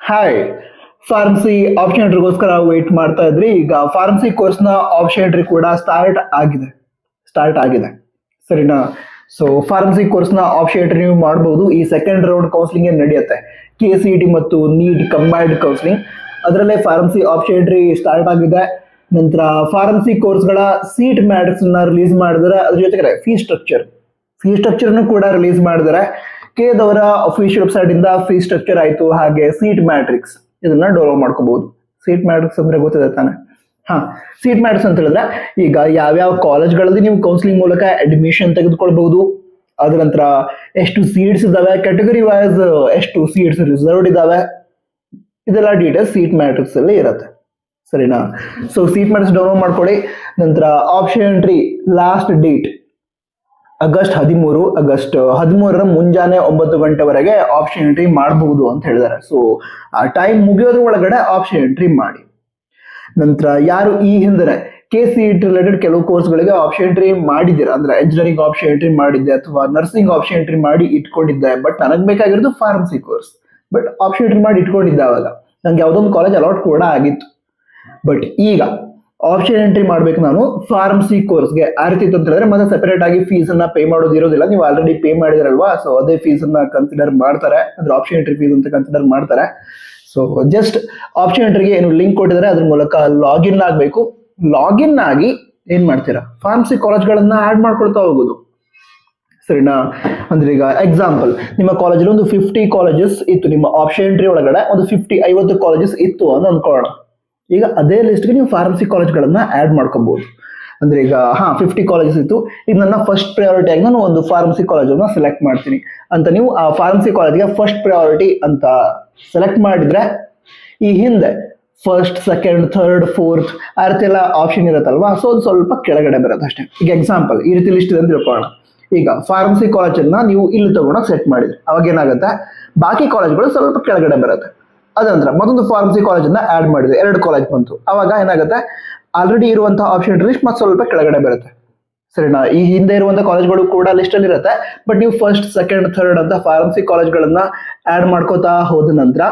Hi, pharmacy option ಎಂಟ್ರಿಗೋಸ್ಕರ wait ಮಾಡ್ತಾ ಇದ್ರಿ. ಈಗ ಫಾರ್ಮಸಿ ಕೋರ್ಸ್ನ ಆಪ್ಷನ್ ಎಂಟ್ರಿ ಕೂಡ ಸ್ಟಾರ್ಟ್ ಆಗಿದೆ ಸರಿನಾ. ಸೊ ಫಾರ್ಮಸಿ ಕೋರ್ಸ್ನ ಆಪ್ಷನ್ ಎಂಟ್ರಿ ನೀವು ಮಾಡಬಹುದು. ಈ ಸೆಕೆಂಡ್ ರೌಂಡ್ ಕೌನ್ಸಿಲಿಂಗ್ ಏನ್ ನಡೆಯುತ್ತೆ, KCET ಮತ್ತು ನೀಟ್ ಕಂಬೈನ್ಡ್ ಕೌನ್ಸಿಲಿಂಗ್, ಅದರಲ್ಲೇ ಫಾರ್ಮಸಿ ಆಪ್ಷನ್ ಎಂಟ್ರಿ ಸ್ಟಾರ್ಟ್ ಆಗಿದೆ. ನಂತರ ಫಾರ್ಮಸಿ ಕೋರ್ಸ್ಗಳ ಸೀಟ್ ಮ್ಯಾಟ್ರಿಕ್ಸ್ ರಿಲೀಸ್ ಮಾಡಿದ್ರೆ, ಅದ್ರ ಜೊತೆಗೆ ಫೀ ಸ್ಟ್ರಕ್ಚರ್ ಕೂಡ ರಿಲೀಸ್ ಮಾಡಿದರೆ. KEDವರ ಅಫಿಷಿಯಲ್ ವೆಬ್ಸೈಟ್ ಇಂದ ಫೀ ಸ್ಟ್ರಕ್ಚರ್ ಆಯ್ತು, ಹಾಗೆ ಸೀಟ್ ಮ್ಯಾಟ್ರಿಕ್ಸ್ ಇದನ್ನ ಡೌನ್ಲೋಡ್ ಮಾಡ್ಕೋಬಹುದು. ಸೀಟ್ ಮ್ಯಾಟ್ರಿಕ್ಸ್ ಅಂದ್ರೆ ಗೊತ್ತಿದೆ ತಾನೆ. ಸೀಟ್ ಮ್ಯಾಟ್ರಿಕ್ಸ್ ಅಂತ ಹೇಳಿದ್ರೆ ಈಗ ಯಾವ್ಯಾವ ಕಾಲೇಜ್ಗಳಲ್ಲಿ ನೀವು ಕೌನ್ಸಿಲಿಂಗ್ ಮೂಲಕ ಅಡ್ಮಿಷನ್ ತೆಗೆದುಕೊಳ್ಬಹುದು, ಅದ್ರ ನಂತರ ಎಷ್ಟು ಸೀಟ್ಸ್ ಇದಾವೆ, ಕ್ಯಾಟಗರಿ ವೈಸ್ ಎಷ್ಟು ಸೀಟ್ಸ್ ರಿಸರ್ವ್ಡ್ ಇದಾವೆ, ಇದೆಲ್ಲ ಡೀಟೇಲ್ಸ್ ಸೀಟ್ ಮ್ಯಾಟ್ರಿಕ್ಸ್ ಅಲ್ಲಿ ಇರುತ್ತೆ ಸರಿನಾ. ಸೊ ಸೀಟ್ ಮ್ಯಾಟ್ರಿಕ್ಸ್ ಡೌನ್ಲೋಡ್ ಮಾಡ್ಕೊಳ್ಳಿ. ನಂತರ option entry last date August 13 ಮುಂಜಾನೆ 9 ಗಂಟೆವರೆಗೆ ಆಪ್ಷನ್ ಎಂಟ್ರಿ ಮಾಡಬಹುದು ಅಂತ ಹೇಳಿದ್ದಾರೆ. ಸೊ ಆ ಟೈಮ್ ಮುಗಿಯೋದ್ರ ಒಳಗಡೆ ಆಪ್ಷನ್ ಎಂಟ್ರಿ ಮಾಡಿ. ನಂತರ ಯಾರು ಈ ಹಿಂದೆ KCET ರಿಲೇಟೆಡ್ ಕೆಲವು ಕೋರ್ಸ್ಗಳಿಗೆ ಆಪ್ಷನ್ ಎಂಟ್ರಿ ಮಾಡಿದ್ದೀರಾ, ಅಂದ್ರೆ ಇಂಜಿನಿಯರಿಂಗ್ ಆಪ್ಷನ್ ಎಂಟ್ರಿ ಮಾಡಿದ್ದೆ ಅಥವಾ ನರ್ಸಿಂಗ್ ಆಪ್ಷನ್ ಎಂಟ್ರಿ ಮಾಡಿ ಇಟ್ಕೊಂಡಿದ್ದೆ, ಬಟ್ ನನಗೆ ಬೇಕಾಗಿರೋದು pharmacy course, but option entry ಮಾಡಿ ಇಟ್ಕೊಂಡಿದ್ದೆ. ಅವಾಗ ನಂಗೆ ಯಾವುದೊಂದು ಕಾಲೇಜ್ ಅಲಾಟ್ ಕೂಡ ಆಗಿತ್ತು. ಬಟ್ ಈಗ ಆಪ್ಷನ್ ಎಂಟ್ರಿ ಮಾಡ್ಬೇಕು ನಾನು ಫಾರ್ಮಸಿ ಕೋರ್ಸ್ಗೆ. ಆ ರೀತಿ ಅಂತ ಹೇಳಿದ್ರೆ ಮತ್ತೆ ಸೆಪರೇಟ್ ಆಗಿ ಫೀಸ್ ಅನ್ನ ಪೇ ಮಾಡೋದು ಇರೋದಿಲ್ಲ, ನೀವು ಆಲ್ರೆಡಿ ಪೇ ಮಾಡಿದ್ರಲ್ವಾ. ಸೊ ಅದೇ ಫೀಸ್ ಅನ್ನ ಕನ್ಸಿಡರ್ ಮಾಡ್ತಾರೆ, ಅಂದ್ರೆ ಆಪ್ಷನ್ ಎಂಟ್ರಿ ಫೀಸ್ ಅಂತ ಕನ್ಸಿಡರ್ ಮಾಡ್ತಾರೆ. ಸೊ ಜಸ್ಟ್ ಆಪ್ಷನ್ ಎಂಟ್ರಿಗೆ ಏನು ಲಿಂಕ್ ಕೊಟ್ಟಿದ್ದಾರೆ ಅದ್ರ ಮೂಲಕ ಲಾಗಿನ್ ಆಗಬೇಕು. ಲಾಗಿನ್ ಆಗಿ ಏನ್ ಮಾಡ್ತೀರಾ, ಫಾರ್ಮಸಿ ಕಾಲೇಜ್ಗಳನ್ನ ಆಡ್ ಮಾಡ್ಕೊಳ್ತಾ ಹೋಗೋದು ಸರಿನಾ. ಅಂದ್ರೆ ಈಗ ಎಕ್ಸಾಂಪಲ್, ನಿಮ್ಮ ಕಾಲೇಜಲ್ಲಿ ಒಂದು 50 ಕಾಲೇಜಸ್ ಇತ್ತು, ನಿಮ್ಮ ಆಪ್ಷನ್ ಎಂಟ್ರಿ ಒಳಗಡೆ ಒಂದು 50 ಕಾಲೇಜಸ್ ಇತ್ತು ಅಂತ ಅಂದ್ಕೊಳ್ಳೋಣ. ಈಗ ಅದೇ ಲಿಸ್ಟ್ಗೆ ನೀವು ಫಾರ್ಮಸಿ ಕಾಲೇಜ್ಗಳನ್ನ ಆಡ್ ಮಾಡ್ಕೋಬಹುದು. ಅಂದ್ರೆ ಈಗ 50 ಕಾಲೇಜಸ್ ಇತ್ತು, ಈಗ ನನ್ನ ಫಸ್ಟ್ ಪ್ರಯಾರಿಟಿ ಆಗಿ ನಾನು ಒಂದು ಫಾರ್ಮಸಿ ಕಾಲೇಜನ್ನ ಸೆಲೆಕ್ಟ್ ಮಾಡ್ತೀನಿ ಅಂತ ನೀವು ಆ ಫಾರ್ಮಸಿ ಕಾಲೇಜ್ಗೆ ಫಸ್ಟ್ ಪ್ರಯಾರಿಟಿ ಅಂತ ಸೆಲೆಕ್ಟ್ ಮಾಡಿದ್ರೆ, ಈ ಹಿಂದೆ ಫಸ್ಟ್, ಸೆಕೆಂಡ್, ಥರ್ಡ್, ಫೋರ್ತ್ ಆ ರೀತಿ ಎಲ್ಲ ಆಪ್ಷನ್ ಇರುತ್ತಲ್ವಾ. ಸೊ ಅದು ಸ್ವಲ್ಪ ಕೆಳಗಡೆ ಬರುತ್ತೆ ಅಷ್ಟೇ. ಈಗ ಎಕ್ಸಾಂಪಲ್ ಈ ರೀತಿ ಲಿಸ್ಟ್ ಇದೆ ಅಂತ ತಿಳ್ಕೊಳ್ಳೋಣ. ಈಗ ಫಾರ್ಮಸಿ ಕಾಲೇಜನ್ನ ನೀವು ಇಲ್ಲಿ ತಗೊಂಡೋಗಿ ಸೆಟ್ ಮಾಡಿದ್ರಿ, ಅವಾಗ ಏನಾಗುತ್ತೆ, ಬಾಕಿ ಕಾಲೇಜ್ಗಳು ಸ್ವಲ್ಪ ಕೆಳಗಡೆ ಬರುತ್ತೆ. ಅದಂತರ ಮತ್ತೊಂದು ಫಾರ್ಮಸಿ ಕಾಲೇಜನ್ನ ಆಡ್ ಮಾಡಿದೆ, 2 ಕಾಲೇಜ್ ಬಂತು, ಅವಾಗ ಏನಾಗುತ್ತೆ, ಆಲ್ರೆಡಿ ಇರುವಂತಹ ಆಪ್ಷನ್ ಲಿಸ್ಟ್ ಮತ್ತೆ ಸ್ವಲ್ಪ ಕೆಳಗಡೆ ಬರುತ್ತೆ ಸರಿನಾ. ಈ ಹಿಂದೆ ಇರುವಂತಹ ಕಾಲೇಜ್ಗಳು ಕೂಡ ಲಿಸ್ಟ್ ಅಲ್ಲಿ ಇರುತ್ತೆ, ಬಟ್ ನೀವು ಫಸ್ಟ್, ಸೆಕೆಂಡ್, ಥರ್ಡ್ ಅಂತ ಫಾರ್ಮಸಿ ಕಾಲೇಜ್ಗಳನ್ನ ಆಡ್ ಮಾಡ್ಕೋತಾ ಹೋದ ನಂತರ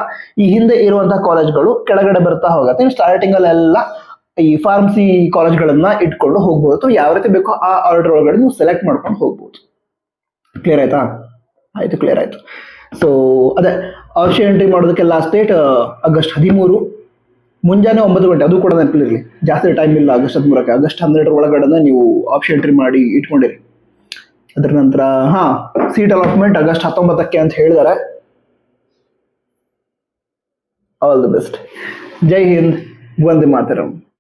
ಈ ಹಿಂದೆ ಇರುವಂತಹ ಕಾಲೇಜ್ಗಳು ಕೆಳಗಡೆ ಬರ್ತಾ ಹೋಗುತ್ತೆ. ನೀವು ಸ್ಟಾರ್ಟಿಂಗ್ ಅಲ್ಲೆಲ್ಲ ಈ ಫಾರ್ಮಸಿ ಕಾಲೇಜ್ಗಳನ್ನ ಇಟ್ಕೊಂಡು ಹೋಗ್ಬೋದು, ಯಾವ ರೀತಿ ಬೇಕೋ ಆ ಆರ್ಡರ್ ಒಳಗಡೆ ನೀವು ಸೆಲೆಕ್ಟ್ ಮಾಡ್ಕೊಂಡು ಹೋಗ್ಬೋದು. ಕ್ಲಿಯರ್ ಆಯ್ತಾ? ಆಯ್ತು, ಕ್ಲಿಯರ್ ಆಯ್ತು. ಸೊ ಅದೇ ಆಪ್ಷನ್ ಎಂಟ್ರಿ ಮಾಡೋದಕ್ಕೆ ಲಾಸ್ಟ್ ಡೇಟ್ ಆಗಸ್ಟ್ 13 ಮುಂಜಾನೆ 9 ಗಂಟೆ. ಅದು ಕೂಡ ನೆನಪಿರಲಿ, ಜಾಸ್ತಿ ಟೈಮ್ ಇಲ್ಲ. ಆಗಸ್ಟ್ 13ಕ್ಕೆ ಆಗಸ್ಟ್ 12 ಒಳಗಡೆ ನೀವು ಆಪ್ಷನ್ ಎಂಟ್ರಿ ಮಾಡಿ ಇಟ್ಕೊಂಡಿರಿ. ಅದರ ನಂತರ ಸೀಟ್ ಅಲಾಟ್ಮೆಂಟ್ ಆಗಸ್ಟ್ 19ಕ್ಕೆ ಅಂತ ಹೇಳಿದ್ದಾರೆ. All the best. ಜೈ ಹಿಂದ್, ವಂದೇ ಮಾತರಂ.